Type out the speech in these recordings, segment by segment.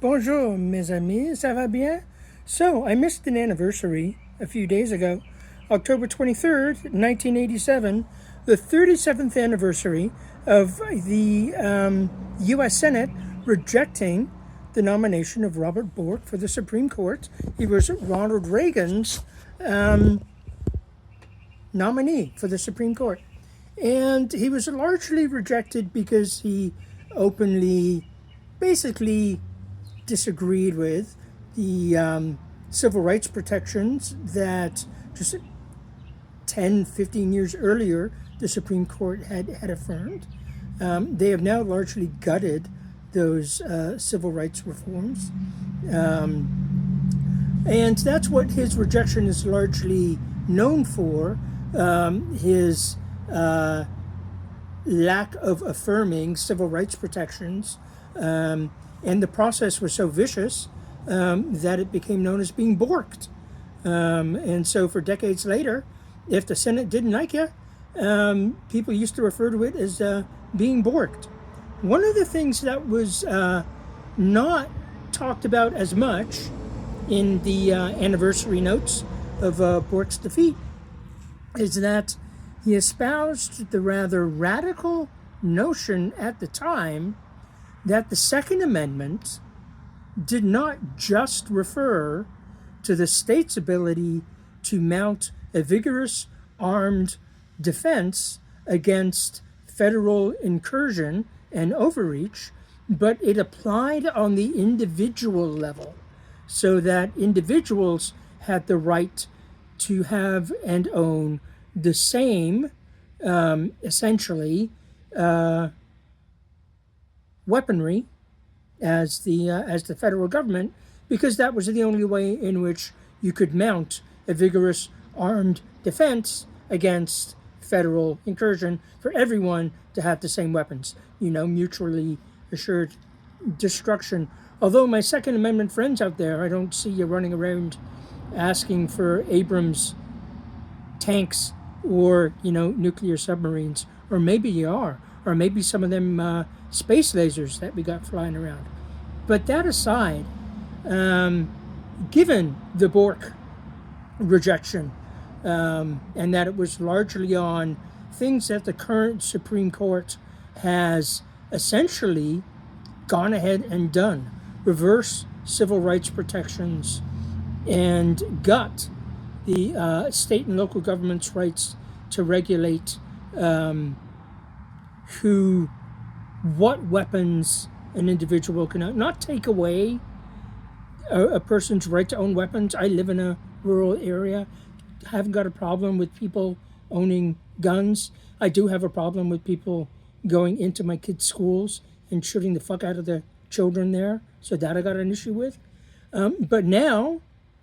Bonjour, mes amis, ça va bien? So, I missed an anniversary a few days ago, October 23rd, 1987, the 37th anniversary of the U.S. Senate rejecting the nomination of Robert Bork for the Supreme Court. He was Ronald Reagan's nominee for the Supreme Court. And he was largely rejected because he openly, basically, disagreed with the civil rights protections that just 10, 15 years earlier the Supreme Court had affirmed. They have now largely gutted those civil rights reforms. And that's what his rejection is largely known for, his lack of affirming civil rights protections. And the process was so vicious that it became known as being borked. And so for decades later, if the Senate didn't like you, people used to refer to it as being borked. One of the things that was not talked about as much in the anniversary notes of Bork's defeat is that he espoused the rather radical notion at the time that the Second Amendment did not just refer to the state's ability to mount a vigorous armed defense against federal incursion and overreach, but it applied on the individual level, so that individuals had the right to have and own the same, essentially, weaponry as the federal government, because that was the only way in which you could mount a vigorous armed defense against federal incursion, for everyone to have the same weapons, mutually assured destruction. Although my Second Amendment friends out there, I don't see you running around asking for Abrams tanks or, nuclear submarines, or maybe you are, or maybe some of them space lasers that we got flying around. But that aside, given the Bork rejection, and that it was largely on things that the current Supreme Court has essentially gone ahead and done, reverse civil rights protections and gut the state and local government's rights to regulate what weapons an individual can own. Not take away a person's right to own weapons. I live in a rural area. Haven't got a problem with people owning guns. I do have a problem with people going into my kids' schools and shooting the fuck out of the children there. So that I got an issue with. But now,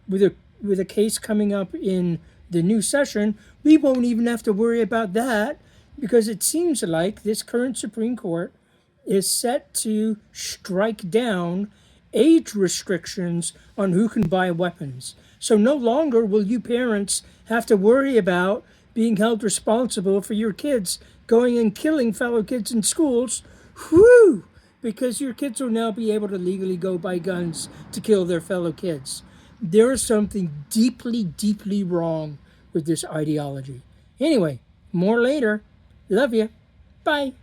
with a case coming up in the new session, we won't even have to worry about that, because it seems like this current Supreme Court is set to strike down age restrictions on who can buy weapons. So no longer will you parents have to worry about being held responsible for your kids going and killing fellow kids in schools. Whew! Because your kids will now be able to legally go buy guns to kill their fellow kids. There is something deeply, deeply wrong with this ideology. Anyway, more later. Love you. Bye.